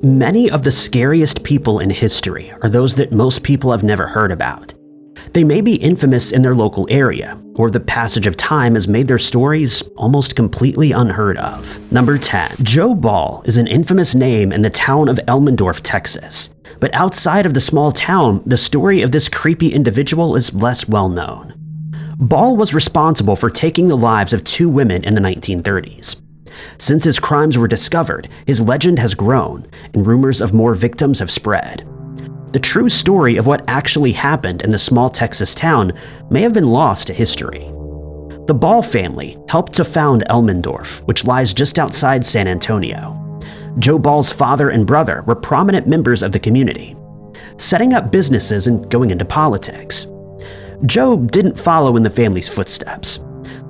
Many of the scariest people in history are those that most people have never heard about. They may be infamous in their local area, or the passage of time has made their stories almost completely unheard of. Number 10. Joe Ball is an infamous name in the town of Elmendorf, Texas. But outside of the small town, the story of this creepy individual is less well known. Ball was responsible for taking the lives of 2 women in the 1930s. Since his crimes were discovered, his legend has grown, and rumors of more victims have spread. The true story of what actually happened in the small Texas town may have been lost to history. The Ball family helped to found Elmendorf, which lies just outside San Antonio. Joe Ball's father and brother were prominent members of the community, setting up businesses and going into politics. Joe didn't follow in the family's footsteps.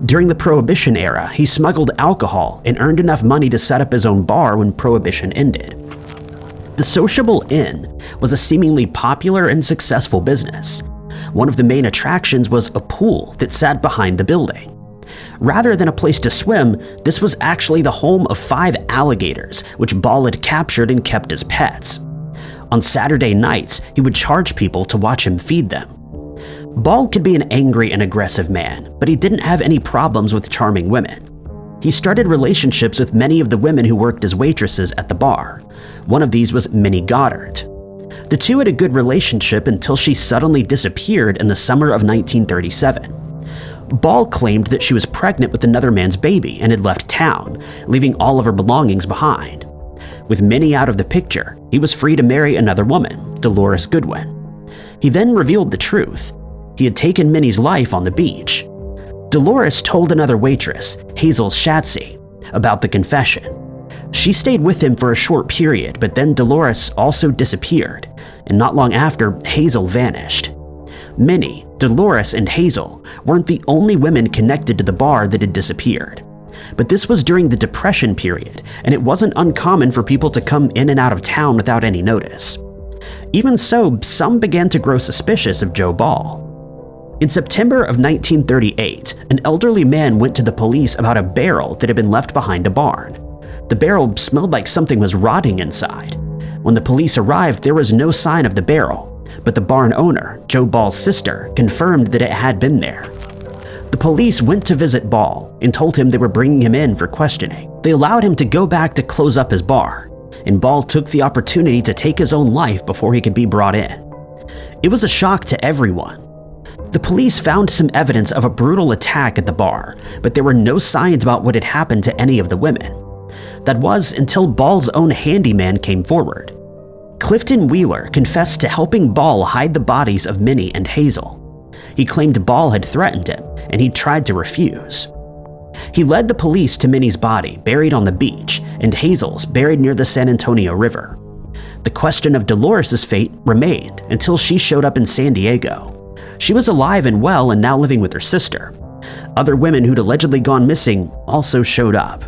During the Prohibition era, he smuggled alcohol and earned enough money to set up his own bar when Prohibition ended. The Sociable Inn was a seemingly popular and successful business. One of the main attractions was a pool that sat behind the building. Rather than a place to swim, this was actually the home of 5 alligators, which Ball had captured and kept as pets. On Saturday nights, he would charge people to watch him feed them. Ball could be an angry and aggressive man, but he didn't have any problems with charming women. He started relationships with many of the women who worked as waitresses at the bar. One of these was Minnie Goddard. The two had a good relationship until she suddenly disappeared in the summer of 1937. Ball claimed that she was pregnant with another man's baby and had left town, leaving all of her belongings behind. With Minnie out of the picture, he was free to marry another woman, Dolores Goodwin. He then revealed the truth. He had taken Minnie's life on the beach. Dolores told another waitress, Hazel Shatsy, about the confession. She stayed with him for a short period, but then Dolores also disappeared, and not long after, Hazel vanished. Minnie, Dolores, and Hazel weren't the only women connected to the bar that had disappeared. But this was during the Depression period, and it wasn't uncommon for people to come in and out of town without any notice. Even so, some began to grow suspicious of Joe Ball. In September of 1938, an elderly man went to the police about a barrel that had been left behind a barn. The barrel smelled like something was rotting inside. When the police arrived, there was no sign of the barrel, but the barn owner, Joe Ball's sister, confirmed that it had been there. The police went to visit Ball and told him they were bringing him in for questioning. They allowed him to go back to close up his bar, and Ball took the opportunity to take his own life before he could be brought in. It was a shock to everyone. The police found some evidence of a brutal attack at the bar, but there were no signs about what had happened to any of the women. That was until Ball's own handyman came forward. Clifton Wheeler confessed to helping Ball hide the bodies of Minnie and Hazel. He claimed Ball had threatened him, and he tried to refuse. He led the police to Minnie's body, buried on the beach, and Hazel's, buried near the San Antonio River. The question of Dolores' fate remained until she showed up in San Diego. She was alive and well and now living with her sister. Other women who'd allegedly gone missing also showed up.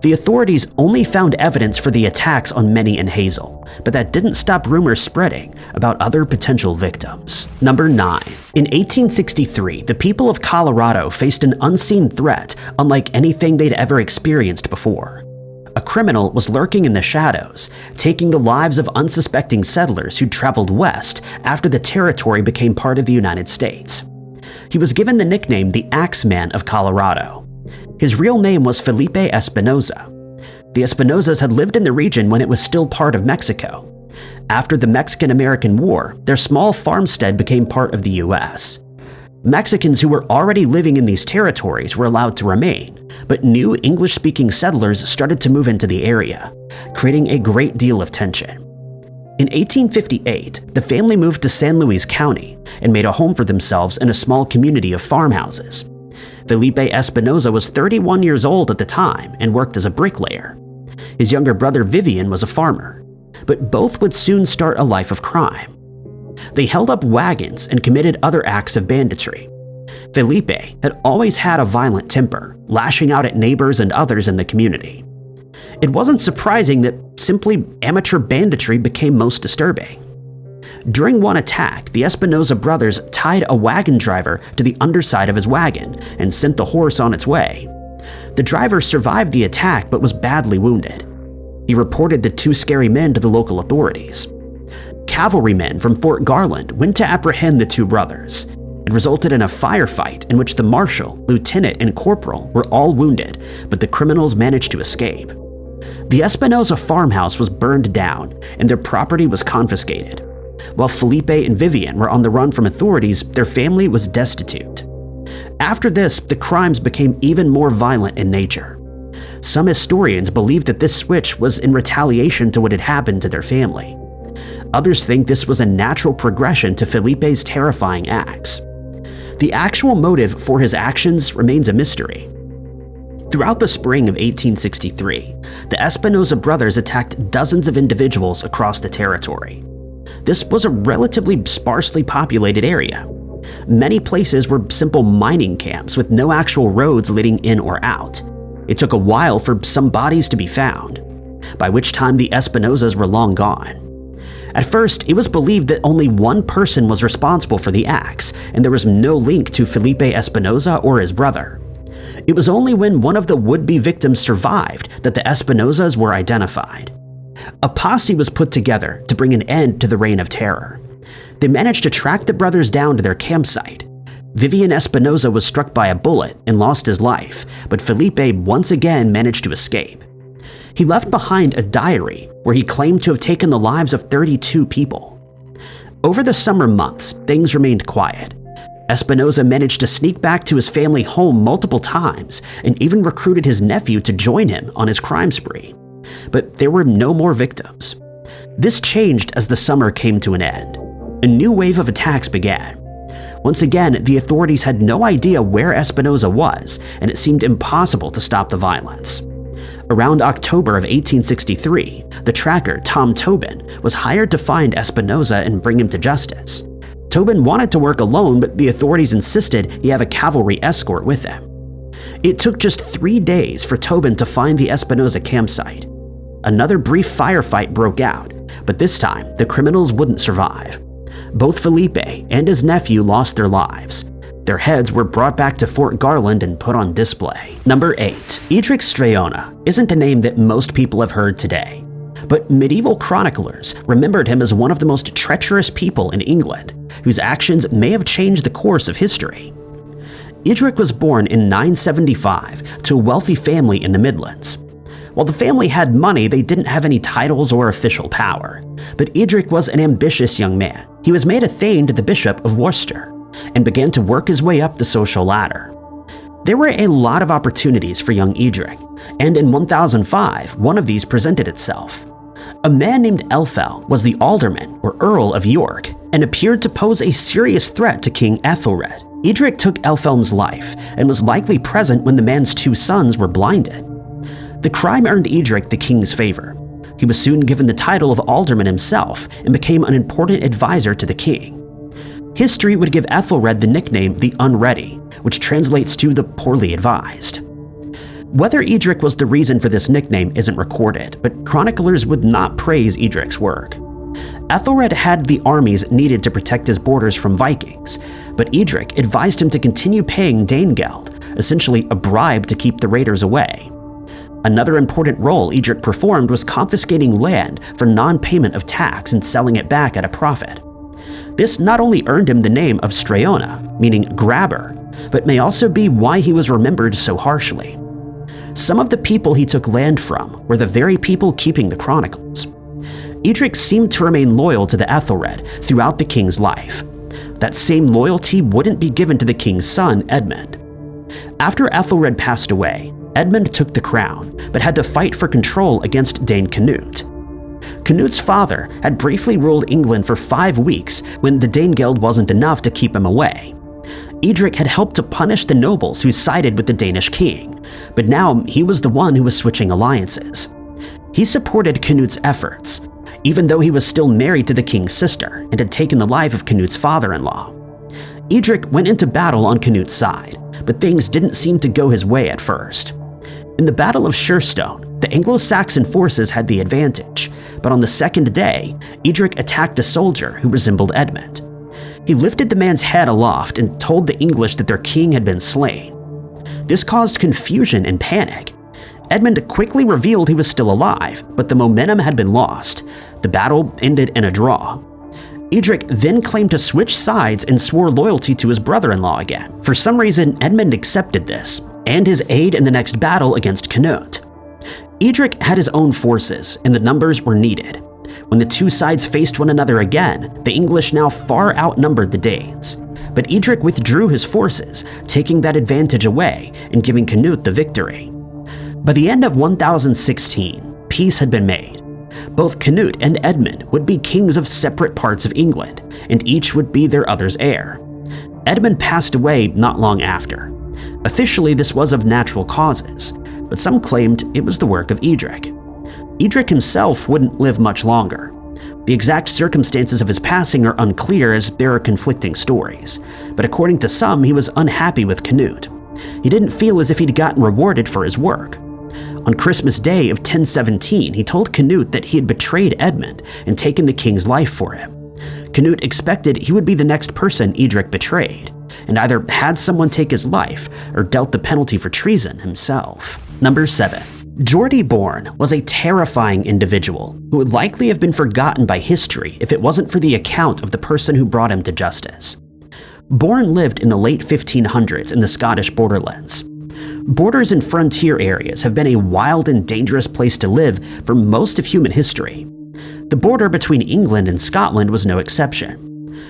The authorities only found evidence for the attacks on Minnie and Hazel, but that didn't stop rumors spreading about other potential victims. Number 9. In 1863, the people of Colorado faced an unseen threat unlike anything they'd ever experienced before. A criminal was lurking in the shadows, taking the lives of unsuspecting settlers who'd traveled west after the territory became part of the United States. He was given the nickname the Axeman of Colorado. His real name was Felipe Espinosa. The Espinosas had lived in the region when it was still part of Mexico. After the Mexican-American War, their small farmstead became part of the U.S. Mexicans who were already living in these territories were allowed to remain, but new English-speaking settlers started to move into the area, creating a great deal of tension. In 1858, the family moved to San Luis County and made a home for themselves in a small community of farmhouses. Felipe Espinosa was 31 years old at the time and worked as a bricklayer. His younger brother Vivian was a farmer, but both would soon start a life of crime. They held up wagons and committed other acts of banditry. Felipe had always had a violent temper, lashing out at neighbors and others in the community. It wasn't surprising that simply amateur banditry became most disturbing. During one attack, the Espinosa brothers tied a wagon driver to the underside of his wagon and sent the horse on its way. The driver survived the attack but was badly wounded. He reported the two scary men to the local authorities. Cavalrymen from Fort Garland went to apprehend the two brothers. It resulted in a firefight in which the marshal, lieutenant, and corporal were all wounded, but the criminals managed to escape. The Espinosa farmhouse was burned down, and their property was confiscated. While Felipe and Vivian were on the run from authorities, their family was destitute. After this, the crimes became even more violent in nature. Some historians believe that this switch was in retaliation to what had happened to their family. Others think this was a natural progression to Felipe's terrifying acts. The actual motive for his actions remains a mystery. Throughout the spring of 1863, the Espinosa brothers attacked dozens of individuals across the territory. This was a relatively sparsely populated area. Many places were simple mining camps with no actual roads leading in or out. It took a while for some bodies to be found, by which time the Espinosas were long gone. At first, it was believed that only one person was responsible for the acts, and there was no link to Felipe Espinosa or his brother. It was only when one of the would-be victims survived that the Espinosas were identified. A posse was put together to bring an end to the reign of terror. They managed to track the brothers down to their campsite. Vivian Espinosa was struck by a bullet and lost his life, but Felipe once again managed to escape. He left behind a diary where he claimed to have taken the lives of 32 people. Over the summer months, things remained quiet. Espinosa managed to sneak back to his family home multiple times and even recruited his nephew to join him on his crime spree. But there were no more victims. This changed as the summer came to an end. A new wave of attacks began. Once again, the authorities had no idea where Espinosa was, and it seemed impossible to stop the violence. Around October of 1863, the tracker, Tom Tobin, was hired to find Espinosa and bring him to justice. Tobin wanted to work alone, but the authorities insisted he have a cavalry escort with him. It took just 3 days for Tobin to find the Espinosa campsite. Another brief firefight broke out, but this time the criminals wouldn't survive. Both Felipe and his nephew lost their lives. Their heads were brought back to Fort Garland and put on display. Number 8. Eadric Streona isn't a name that most people have heard today, but medieval chroniclers remembered him as one of the most treacherous people in England, whose actions may have changed the course of history. Eadric was born in 975 to a wealthy family in the Midlands. While the family had money, they didn't have any titles or official power. But Eadric was an ambitious young man. He was made a thane to the Bishop of Worcester and began to work his way up the social ladder. There were a lot of opportunities for young Eadric, and in 1005, one of these presented itself. A man named Elfel was the alderman or Earl of York and appeared to pose a serious threat to King Ethelred. Eadric took Elfelm's life and was likely present when the man's 2 sons were blinded. The crime earned Eadric the king's favor. He was soon given the title of alderman himself and became an important advisor to the king. History would give Ethelred the nickname the Unready, which translates to the poorly advised. Whether Eadric was the reason for this nickname isn't recorded, but chroniclers would not praise Eadric's work. Ethelred had the armies needed to protect his borders from Vikings, but Eadric advised him to continue paying Danegeld, essentially a bribe to keep the raiders away. Another important role Eadric performed was confiscating land for non-payment of tax and selling it back at a profit. This not only earned him the name of Streona, meaning grabber, but may also be why he was remembered so harshly. Some of the people he took land from were the very people keeping the chronicles. Eadric seemed to remain loyal to the Ethelred throughout the king's life. That same loyalty wouldn't be given to the king's son, Edmund. After Ethelred passed away, Edmund took the crown, but had to fight for control against Dane Canute. Canute's father had briefly ruled England for 5 weeks when the Danegeld wasn't enough to keep him away. Eadric had helped to punish the nobles who sided with the Danish king, but now he was the one who was switching alliances. He supported Canute's efforts, even though he was still married to the king's sister and had taken the life of Canute's father-in-law. Eadric went into battle on Canute's side, but things didn't seem to go his way at first. In the Battle of Sherstone, the Anglo-Saxon forces had the advantage, but on the second day, Eadric attacked a soldier who resembled Edmund. He lifted the man's head aloft and told the English that their king had been slain. This caused confusion and panic. Edmund quickly revealed he was still alive, but the momentum had been lost. The battle ended in a draw. Eadric then claimed to switch sides and swore loyalty to his brother-in-law again. For some reason, Edmund accepted this, and his aid in the next battle against Canute. Eadric had his own forces, and the numbers were needed. When the two sides faced one another again, the English now far outnumbered the Danes. But Eadric withdrew his forces, taking that advantage away and giving Canute the victory. By the end of 1016, peace had been made. Both Canute and Edmund would be kings of separate parts of England, and each would be their other's heir. Edmund passed away not long after. Officially, this was of natural causes, but some claimed it was the work of Eadric. Eadric himself wouldn't live much longer. The exact circumstances of his passing are unclear, as there are conflicting stories, but according to some, he was unhappy with Canute. He didn't feel as if he'd gotten rewarded for his work. On Christmas Day of 1017, he told Canute that he had betrayed Edmund and taken the king's life for him. Canute expected he would be the next person Eadric betrayed, and either had someone take his life or dealt the penalty for treason himself. Number 7. Geordie Bourne was a terrifying individual who would likely have been forgotten by history if it wasn't for the account of the person who brought him to justice. Bourne lived in the late 1500s in the Scottish borderlands. Borders and frontier areas have been a wild and dangerous place to live for most of human history. The border between England and Scotland was no exception.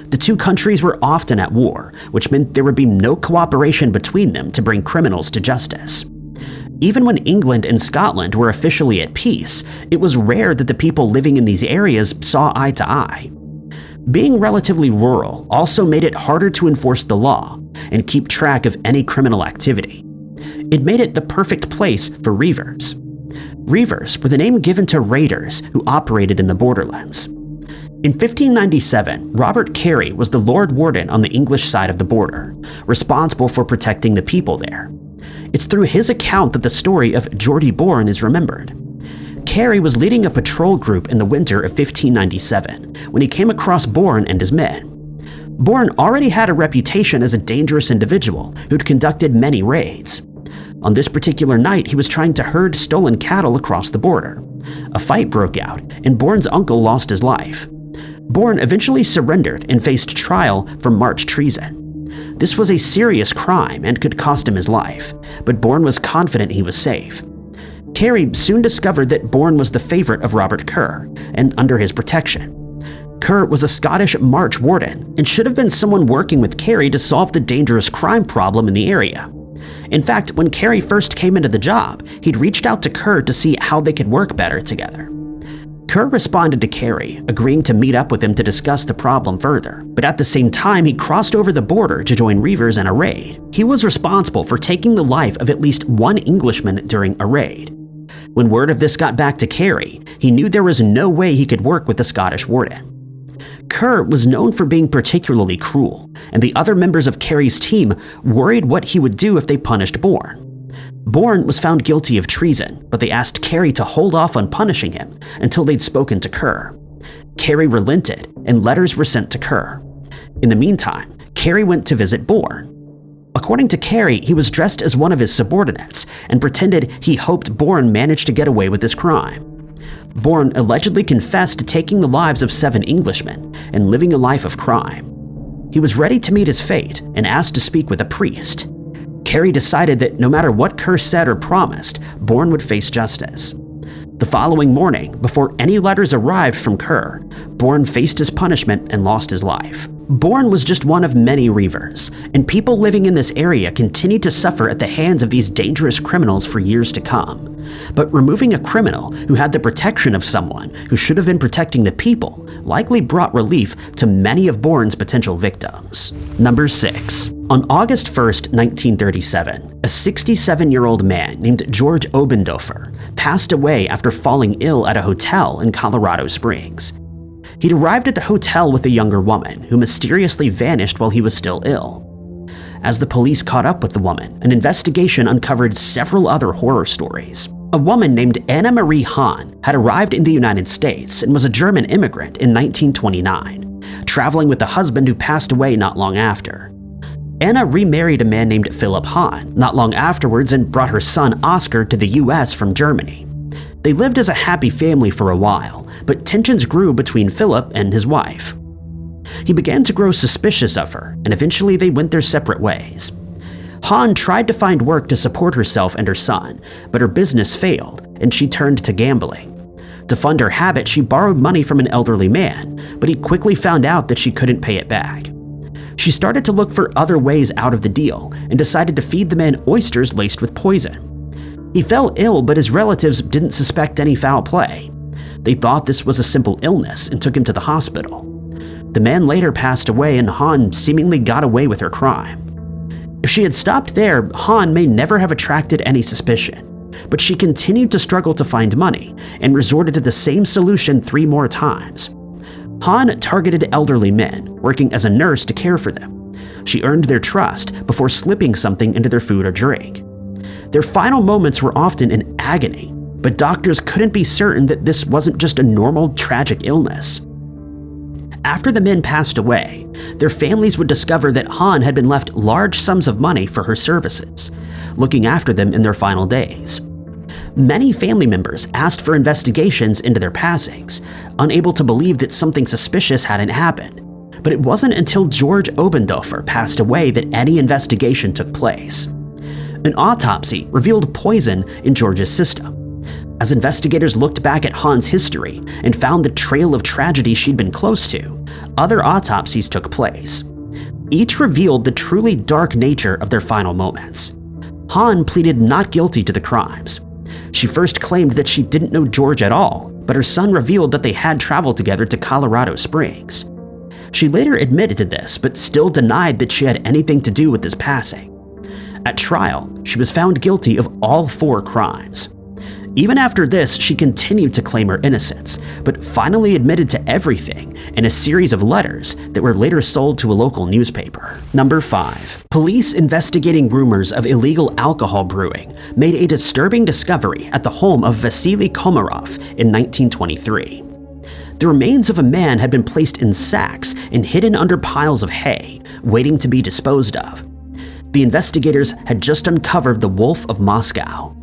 The two countries were often at war, which meant there would be no cooperation between them to bring criminals to justice. Even when England and Scotland were officially at peace, it was rare that the people living in these areas saw eye to eye. Being relatively rural also made it harder to enforce the law and keep track of any criminal activity. It made it the perfect place for reivers. Reivers were the name given to raiders who operated in the borderlands. In 1597, Robert Carey was the Lord Warden on the English side of the border, responsible for protecting the people there. It's through his account that the story of Geordie Bourne is remembered. Carey was leading a patrol group in the winter of 1597 when he came across Bourne and his men. Bourne already had a reputation as a dangerous individual who'd conducted many raids. On this particular night, he was trying to herd stolen cattle across the border. A fight broke out, and Bourne's uncle lost his life. Bourne eventually surrendered and faced trial for March treason. This was a serious crime and could cost him his life, but Bourne was confident he was safe. Carey soon discovered that Bourne was the favorite of Robert Kerr, and under his protection. Kerr was a Scottish March warden and should have been someone working with Carey to solve the dangerous crime problem in the area. In fact, when Carey first came into the job, he'd reached out to Kerr to see how they could work better together. Kerr responded to Carey, agreeing to meet up with him to discuss the problem further, but at the same time he crossed over the border to join reivers in a raid. He was responsible for taking the life of at least one Englishman during a raid. When word of this got back to Carey, he knew there was no way he could work with the Scottish warden. Kerr was known for being particularly cruel, and the other members of Carey's team worried what he would do if they punished Bourne. Bourne was found guilty of treason, but they asked Carey to hold off on punishing him until they'd spoken to Kerr. Carey relented, and letters were sent to Kerr. In the meantime, Carey went to visit Bourne. According to Carey, he was dressed as one of his subordinates and pretended he hoped Bourne managed to get away with his crime. Bourne allegedly confessed to taking the lives of 7 Englishmen and living a life of crime. He was ready to meet his fate and asked to speak with a priest. Carey decided that no matter what Kerr said or promised, Bourne would face justice. The following morning, before any letters arrived from Kerr, Bourne faced his punishment and lost his life. Bourne was just one of many reivers, and people living in this area continued to suffer at the hands of these dangerous criminals for years to come. But removing a criminal who had the protection of someone who should have been protecting the people likely brought relief to many of Bourne's potential victims. Number 6. On August 1st, 1937, a 67-year-old man named George Obendoffer passed away after falling ill at a hotel in Colorado Springs. He'd arrived at the hotel with a younger woman who mysteriously vanished while he was still ill. As the police caught up with the woman, an investigation uncovered several other horror stories. A woman named Anna Marie Hahn had arrived in the United States and was a German immigrant in 1929, traveling with a husband who passed away not long after. Anna remarried a man named Philip Hahn not long afterwards and brought her son Oscar to the US from Germany. They lived as a happy family for a while, but tensions grew between Philip and his wife. He began to grow suspicious of her, and eventually they went their separate ways. Hahn tried to find work to support herself and her son, but her business failed, and she turned to gambling. To fund her habit, she borrowed money from an elderly man, but he quickly found out that she couldn't pay it back. She started to look for other ways out of the deal and decided to feed the man oysters laced with poison. He fell ill, but his relatives didn't suspect any foul play. They thought this was a simple illness and took him to the hospital. The man later passed away, and Hahn seemingly got away with her crime. If she had stopped there, Hahn may never have attracted any suspicion, but she continued to struggle to find money and resorted to the same solution 3 more times. Hahn targeted elderly men, working as a nurse to care for them. She earned their trust before slipping something into their food or drink. Their final moments were often in agony, but doctors couldn't be certain that this wasn't just a normal, tragic illness. After the men passed away, their families would discover that Hahn had been left large sums of money for her services, looking after them in their final days. Many family members asked for investigations into their passings, unable to believe that something suspicious hadn't happened. But it wasn't until George Obendorfer passed away that any investigation took place. An autopsy revealed poison in George's system. As investigators looked back at Hahn's history and found the trail of tragedy she'd been close to, other autopsies took place. Each revealed the truly dark nature of their final moments. Hahn pleaded not guilty to the crimes. She first claimed that she didn't know George at all, but her son revealed that they had traveled together to Colorado Springs. She later admitted to this, but still denied that she had anything to do with his passing. At trial, she was found guilty of all 4 crimes. Even after this, she continued to claim her innocence, but finally admitted to everything in a series of letters that were later sold to a local newspaper. Number 5. Police investigating rumors of illegal alcohol brewing made a disturbing discovery at the home of Vasili Komarov in 1923. The remains of a man had been placed in sacks and hidden under piles of hay, waiting to be disposed of. The investigators had just uncovered the Wolf of Moscow.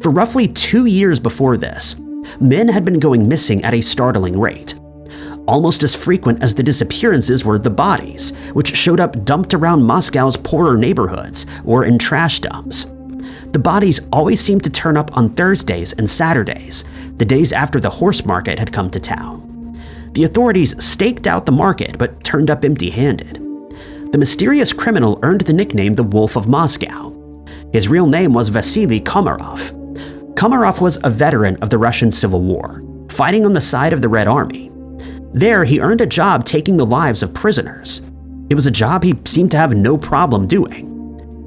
For roughly 2 years before this, men had been going missing at a startling rate. Almost as frequent as the disappearances were the bodies, which showed up dumped around Moscow's poorer neighborhoods or in trash dumps. The bodies always seemed to turn up on Thursdays and Saturdays, the days after the horse market had come to town. The authorities staked out the market but turned up empty-handed. The mysterious criminal earned the nickname the Wolf of Moscow. His real name was Vasili Komaroff. Komarov was a veteran of the Russian Civil War, fighting on the side of the Red Army. There, he earned a job taking the lives of prisoners. It was a job he seemed to have no problem doing.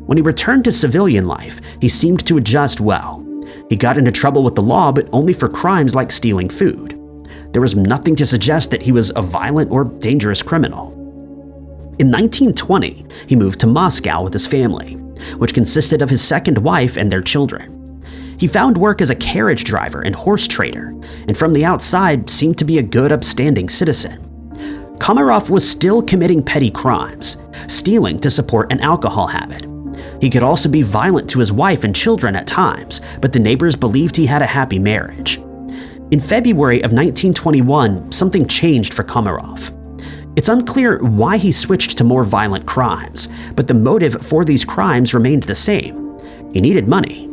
When he returned to civilian life, he seemed to adjust well. He got into trouble with the law, but only for crimes like stealing food. There was nothing to suggest that he was a violent or dangerous criminal. In 1920, he moved to Moscow with his family, which consisted of his second wife and their children. He found work as a carriage driver and horse trader, and from the outside seemed to be a good, upstanding citizen. Komarov was still committing petty crimes, stealing to support an alcohol habit. He could also be violent to his wife and children at times, but the neighbors believed he had a happy marriage. In February of 1921, something changed for Komarov. It's unclear why he switched to more violent crimes, but the motive for these crimes remained the same. He needed money.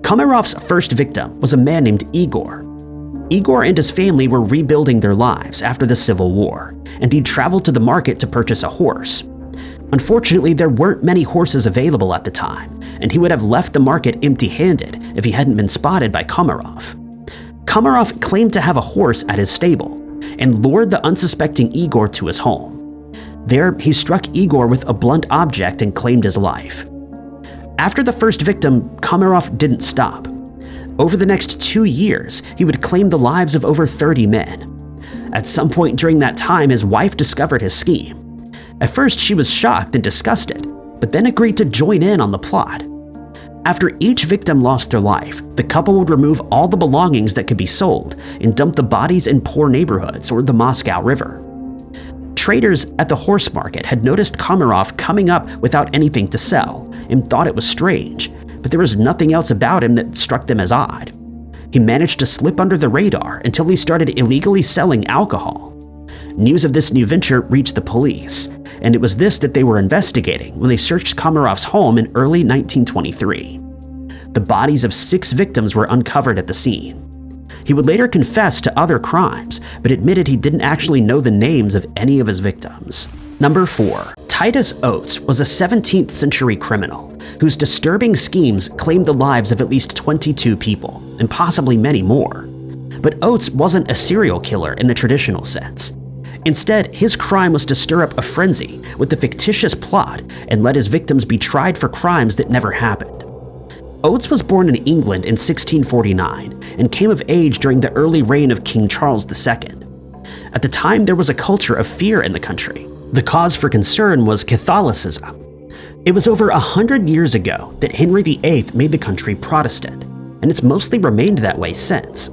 Komarov's first victim was a man named Igor. Igor and his family were rebuilding their lives after the Civil War, and he'd traveled to the market to purchase a horse. Unfortunately, there weren't many horses available at the time, and he would have left the market empty-handed if he hadn't been spotted by Komarov. Komarov claimed to have a horse at his stable, and lured the unsuspecting Igor to his home. There, he struck Igor with a blunt object and claimed his life. After the first victim, Komarov didn't stop. Over the next 2 years, he would claim the lives of over 30 men. At some point during that time, his wife discovered his scheme. At first, she was shocked and disgusted, but then agreed to join in on the plot. After each victim lost their life, the couple would remove all the belongings that could be sold and dump the bodies in poor neighborhoods or the Moscow River. traders at the horse market had noticed Komarov coming up without anything to sell and thought it was strange, but there was nothing else about him that struck them as odd. He managed to slip under the radar until he started illegally selling alcohol. News of this new venture reached the police, and it was this that they were investigating when they searched Komarov's home in early 1923. The bodies of 6 victims were uncovered at the scene. He would later confess to other crimes, but admitted he didn't actually know the names of any of his victims. Number 4. Titus Oates was a 17th century criminal whose disturbing schemes claimed the lives of at least 22 people, and possibly many more. But Oates wasn't a serial killer in the traditional sense. Instead, his crime was to stir up a frenzy with a fictitious plot and let his victims be tried for crimes that never happened. Oates was born in England in 1649 and came of age during the early reign of King Charles II. At the time, there was a culture of fear in the country. The cause for concern was Catholicism. It was over 100 years ago that Henry VIII made the country Protestant, and it's mostly remained that way since.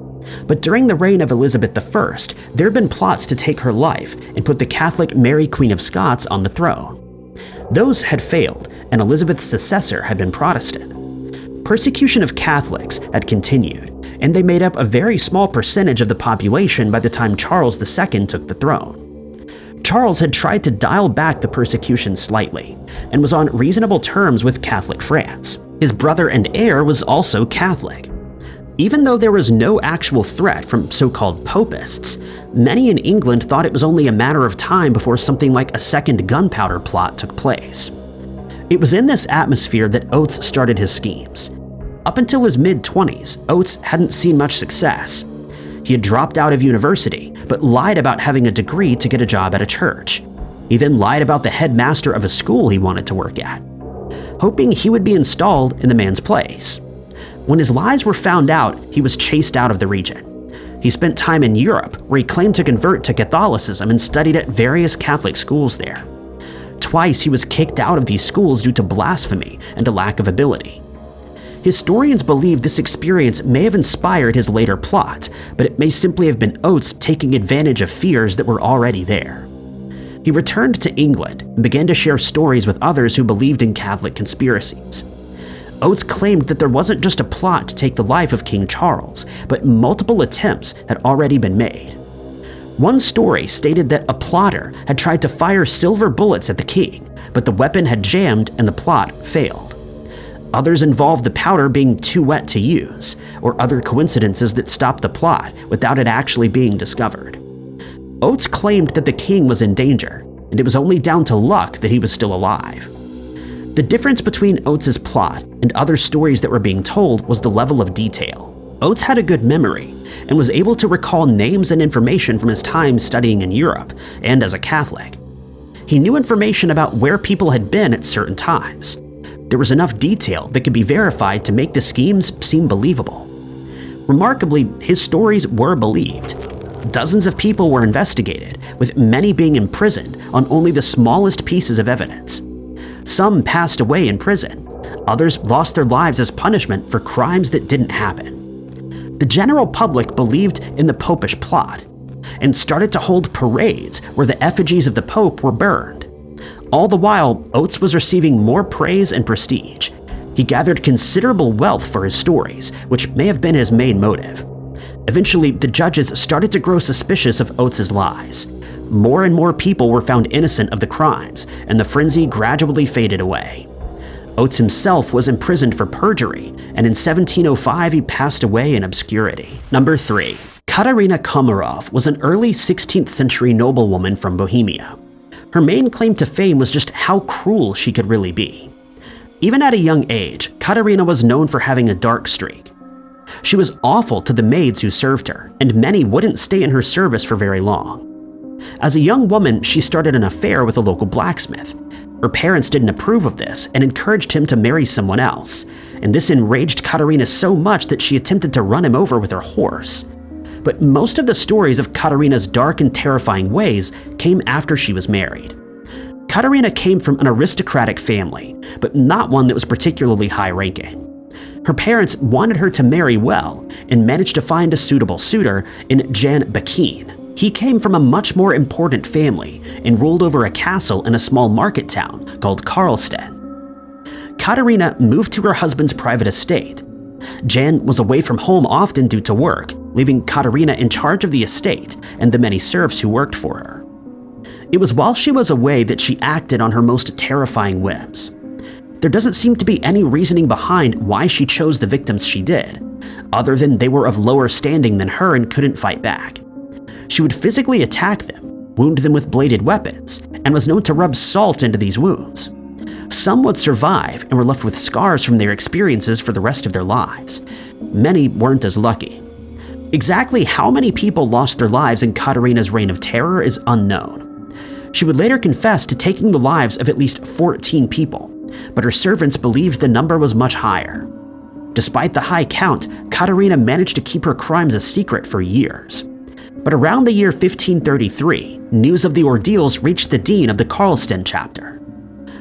But during the reign of Elizabeth I, there had been plots to take her life and put the Catholic Mary Queen of Scots on the throne. Those had failed, and Elizabeth's successor had been Protestant. Persecution of Catholics had continued, and they made up a very small percentage of the population by the time Charles II took the throne. Charles had tried to dial back the persecution slightly, and was on reasonable terms with Catholic France. His brother and heir was also Catholic. Even though there was no actual threat from so-called Popists, many in England thought it was only a matter of time before something like a second gunpowder plot took place. It was in this atmosphere that Oates started his schemes. Up until his mid-20s, Oates hadn't seen much success. He had dropped out of university, but lied about having a degree to get a job at a church. He then lied about the headmaster of a school he wanted to work at, hoping he would be installed in the man's place. When his lies were found out, he was chased out of the region. He spent time in Europe, where he claimed to convert to Catholicism and studied at various Catholic schools there. Twice he was kicked out of these schools due to blasphemy and a lack of ability. Historians believe this experience may have inspired his later plot, but it may simply have been Oates taking advantage of fears that were already there. He returned to England and began to share stories with others who believed in Catholic conspiracies. Oates claimed that there wasn't just a plot to take the life of King Charles, but multiple attempts had already been made. One story stated that a plotter had tried to fire silver bullets at the king, but the weapon had jammed and the plot failed. Others involved the powder being too wet to use, or other coincidences that stopped the plot without it actually being discovered. Oates claimed that the king was in danger, and it was only down to luck that he was still alive. The difference between Oates's plot and other stories that were being told was the level of detail. Oates had a good memory and was able to recall names and information from his time studying in Europe and as a Catholic. He knew information about where people had been at certain times. There was enough detail that could be verified to make the schemes seem believable. Remarkably, his stories were believed. Dozens of people were investigated, with many being imprisoned on only the smallest pieces of evidence. Some passed away in prison. Others lost their lives as punishment for crimes that didn't happen. The general public believed in the Popish plot and started to hold parades where the effigies of the Pope were burned. All the while, Oates was receiving more praise and prestige. He gathered considerable wealth for his stories, which may have been his main motive. Eventually, the judges started to grow suspicious of Oates's lies. More and more people were found innocent of the crimes, and the frenzy gradually faded away. Oates himself was imprisoned for perjury, and in 1705 he passed away in obscurity. Number 3. Katerina of Komarov was an early 16th century noblewoman from Bohemia. Her main claim to fame was just how cruel she could really be. Even at a young age, Katerina was known for having a dark streak. She was awful to the maids who served her, and many wouldn't stay in her service for very long. As a young woman, she started an affair with a local blacksmith. Her parents didn't approve of this and encouraged him to marry someone else, and this enraged Katerina so much that she attempted to run him over with her horse. But most of the stories of Katerina's dark and terrifying ways came after she was married. Katerina came from an aristocratic family, but not one that was particularly high-ranking. Her parents wanted her to marry well and managed to find a suitable suitor in Jan Bakin. He came from a much more important family and ruled over a castle in a small market town called Karlstedt. Katerina moved to her husband's private estate. Jan was away from home often due to work, leaving Katerina in charge of the estate and the many serfs who worked for her. It was while she was away that she acted on her most terrifying whims. There doesn't seem to be any reasoning behind why she chose the victims she did, other than they were of lower standing than her and couldn't fight back. She would physically attack them, wound them with bladed weapons, and was known to rub salt into these wounds. Some would survive and were left with scars from their experiences for the rest of their lives. Many weren't as lucky. Exactly how many people lost their lives in Katerina's reign of terror is unknown. She would later confess to taking the lives of at least 14 people, but her servants believed the number was much higher. Despite the high count, Katerina managed to keep her crimes a secret for years. But around the year 1533, news of the ordeals reached the dean of the Karlstedt chapter.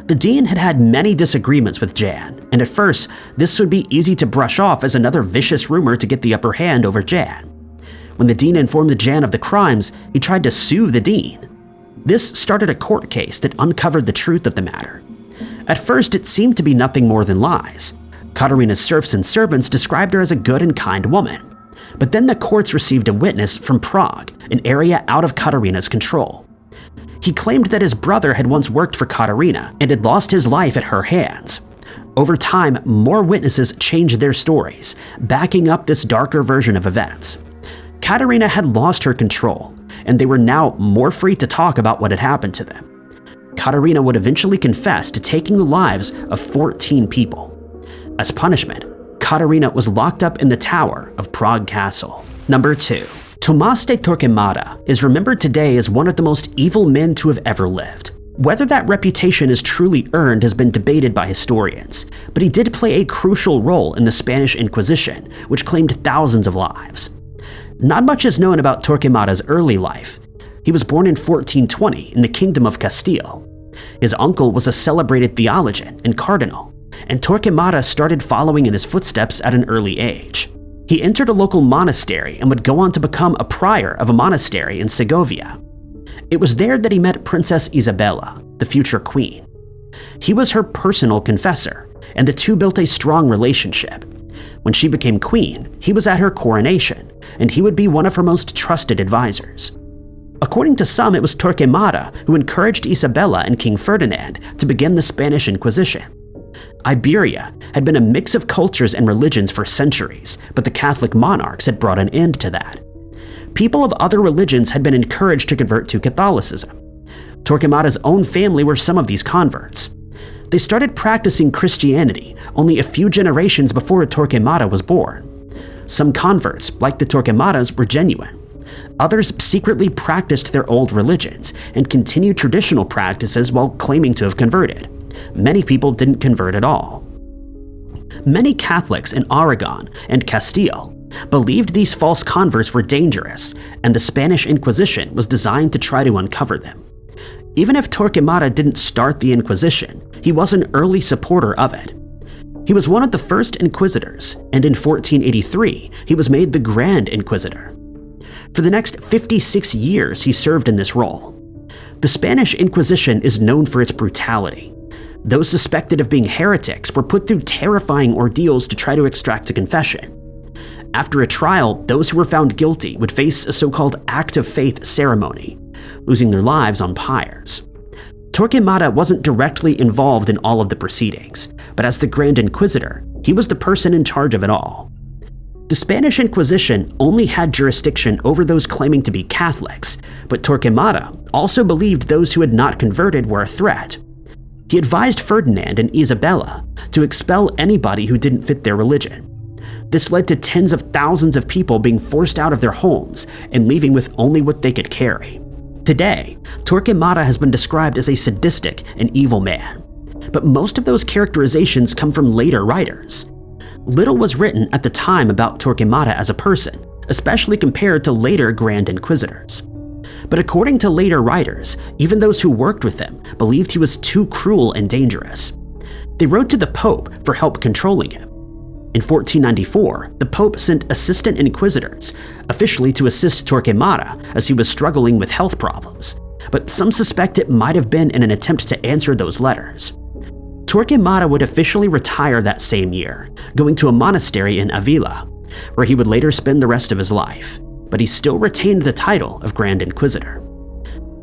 The dean had had many disagreements with Jan, and at first, this would be easy to brush off as another vicious rumor to get the upper hand over Jan. When the dean informed Jan of the crimes, he tried to sue the dean. This started a court case that uncovered the truth of the matter. At first, it seemed to be nothing more than lies. Katerina's serfs and servants described her as a good and kind woman. But then the courts received a witness from Prague, an area out of Katerina's control. He claimed that his brother had once worked for Katerina and had lost his life at her hands. Over time, more witnesses changed their stories, backing up this darker version of events. Katerina had lost her control, and they were now more free to talk about what had happened to them. Katerina would eventually confess to taking the lives of 14 people. As punishment, Katerina was locked up in the tower of Prague Castle. Number 2. Tomas de Torquemada is remembered today as one of the most evil men to have ever lived. Whether that reputation is truly earned has been debated by historians, but he did play a crucial role in the Spanish Inquisition, which claimed thousands of lives. Not much is known about Torquemada's early life. He was born in 1420 in the Kingdom of Castile. His uncle was a celebrated theologian and cardinal, and Torquemada started following in his footsteps at an early age. He entered a local monastery and would go on to become a prior of a monastery in Segovia. It was there that he met Princess Isabella, the future queen. He was her personal confessor, and the two built a strong relationship. When she became queen, he was at her coronation, and he would be one of her most trusted advisors. According to some, it was Torquemada who encouraged Isabella and King Ferdinand to begin the Spanish Inquisition. Iberia had been a mix of cultures and religions for centuries, but the Catholic monarchs had brought an end to that. People of other religions had been encouraged to convert to Catholicism. Torquemada's own family were some of these converts. They started practicing Christianity only a few generations before Torquemada was born. Some converts, like the Torquemadas, were genuine. Others secretly practiced their old religions and continued traditional practices while claiming to have converted. Many people didn't convert at all. Many Catholics in Aragon and Castile believed these false converts were dangerous, and the Spanish Inquisition was designed to try to uncover them. Even if Torquemada didn't start the Inquisition, he was an early supporter of it. He was one of the first inquisitors, and in 1483, he was made the Grand Inquisitor. For the next 56 years, he served in this role. The Spanish Inquisition is known for its brutality. Those suspected of being heretics were put through terrifying ordeals to try to extract a confession. After a trial, those who were found guilty would face a so-called act of faith ceremony, losing their lives on pyres. Torquemada wasn't directly involved in all of the proceedings, but as the Grand Inquisitor, he was the person in charge of it all. The Spanish Inquisition only had jurisdiction over those claiming to be Catholics, but Torquemada also believed those who had not converted were a threat. He advised Ferdinand and Isabella to expel anybody who didn't fit their religion. This led to tens of thousands of people being forced out of their homes and leaving with only what they could carry. Today, Torquemada has been described as a sadistic and evil man, but most of those characterizations come from later writers. Little was written at the time about Torquemada as a person, especially compared to later Grand Inquisitors. But according to later writers, even those who worked with him believed he was too cruel and dangerous. They wrote to the Pope for help controlling him. In 1494, the Pope sent assistant inquisitors, officially to assist Torquemada as he was struggling with health problems, but some suspect it might have been in an attempt to answer those letters. Torquemada would officially retire that same year, going to a monastery in Avila, where he would later spend the rest of his life, but he still retained the title of Grand Inquisitor.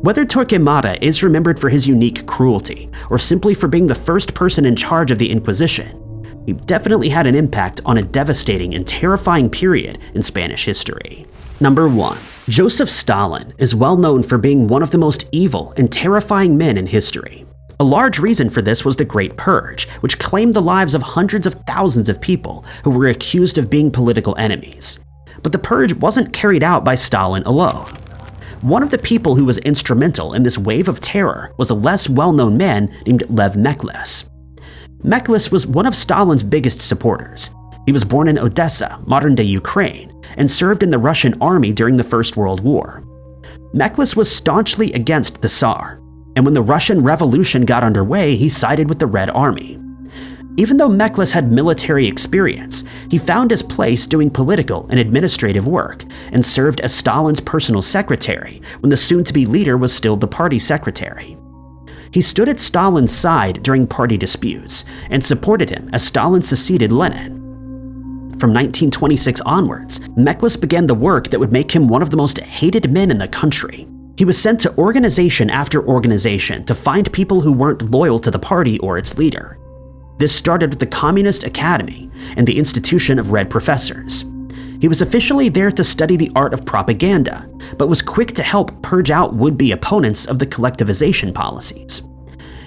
Whether Torquemada is remembered for his unique cruelty, or simply for being the first person in charge of the Inquisition, he definitely had an impact on a devastating and terrifying period in Spanish history. Number 1. Joseph Stalin is well known for being one of the most evil and terrifying men in history. A large reason for this was the Great Purge, which claimed the lives of hundreds of thousands of people who were accused of being political enemies. But the purge wasn't carried out by Stalin alone. One of the people who was instrumental in this wave of terror was a less well-known man named Lev Mekhlis. Mekhlis was one of Stalin's biggest supporters. He was born in Odessa, modern-day Ukraine, and served in the Russian army during the First World War. Mekhlis was staunchly against the Tsar, and when the Russian Revolution got underway, he sided with the Red Army. Even though Mekhlis had military experience, he found his place doing political and administrative work, and served as Stalin's personal secretary when the soon-to-be leader was still the party secretary. He stood at Stalin's side during party disputes, and supported him as Stalin succeeded Lenin. From 1926 onwards, Mekhlis began the work that would make him one of the most hated men in the country. He was sent to organization after organization to find people who weren't loyal to the party or its leader. This started with the Communist Academy and the Institution of Red Professors. He was officially there to study the art of propaganda, but was quick to help purge out would-be opponents of the collectivization policies.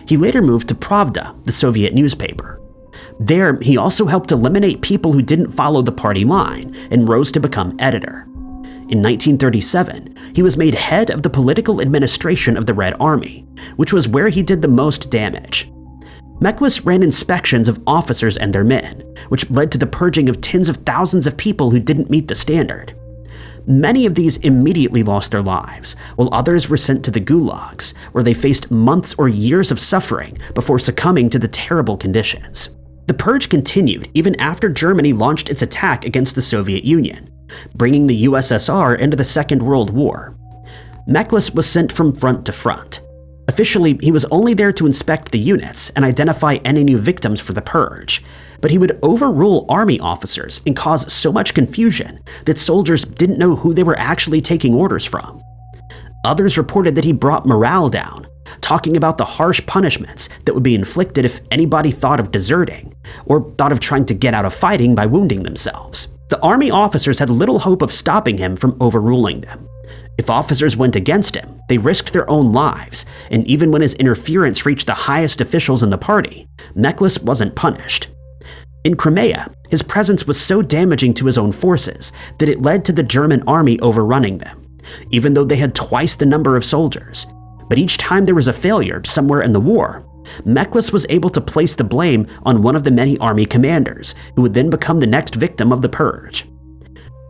He later moved to Pravda, the Soviet newspaper. There, he also helped eliminate people who didn't follow the party line and rose to become editor. In 1937, he was made head of the political administration of the Red Army, which was where he did the most damage. Mekhlis ran inspections of officers and their men, which led to the purging of tens of thousands of people who didn't meet the standard. Many of these immediately lost their lives, while others were sent to the gulags, where they faced months or years of suffering before succumbing to the terrible conditions. The purge continued even after Germany launched its attack against the Soviet Union, bringing the USSR into the Second World War. Mekhlis was sent from front to front. Officially, he was only there to inspect the units and identify any new victims for the purge, but he would overrule army officers and cause so much confusion that soldiers didn't know who they were actually taking orders from. Others reported that he brought morale down, talking about the harsh punishments that would be inflicted if anybody thought of deserting, or thought of trying to get out of fighting by wounding themselves. The army officers had little hope of stopping him from overruling them. If officers went against him, they risked their own lives, and even when his interference reached the highest officials in the party, Mekhlis wasn't punished. In Crimea, his presence was so damaging to his own forces that it led to the German army overrunning them, even though they had twice the number of soldiers. But each time there was a failure somewhere in the war, Mekhlis was able to place the blame on one of the many army commanders, who would then become the next victim of the purge.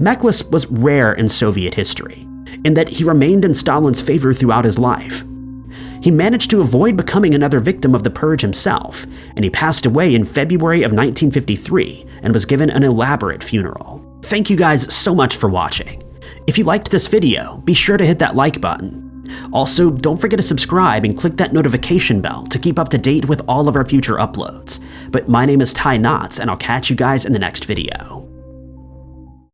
Mekhlis was rare in Soviet history, in that he remained in Stalin's favor throughout his life. He managed to avoid becoming another victim of the purge himself, and he passed away in February of 1953 and was given an elaborate funeral. Thank you guys so much for watching. If you liked this video, be sure to hit that like button. Also, don't forget to subscribe and click that notification bell to keep up to date with all of our future uploads. But my name is Ty Knotts, and I'll catch you guys in the next video.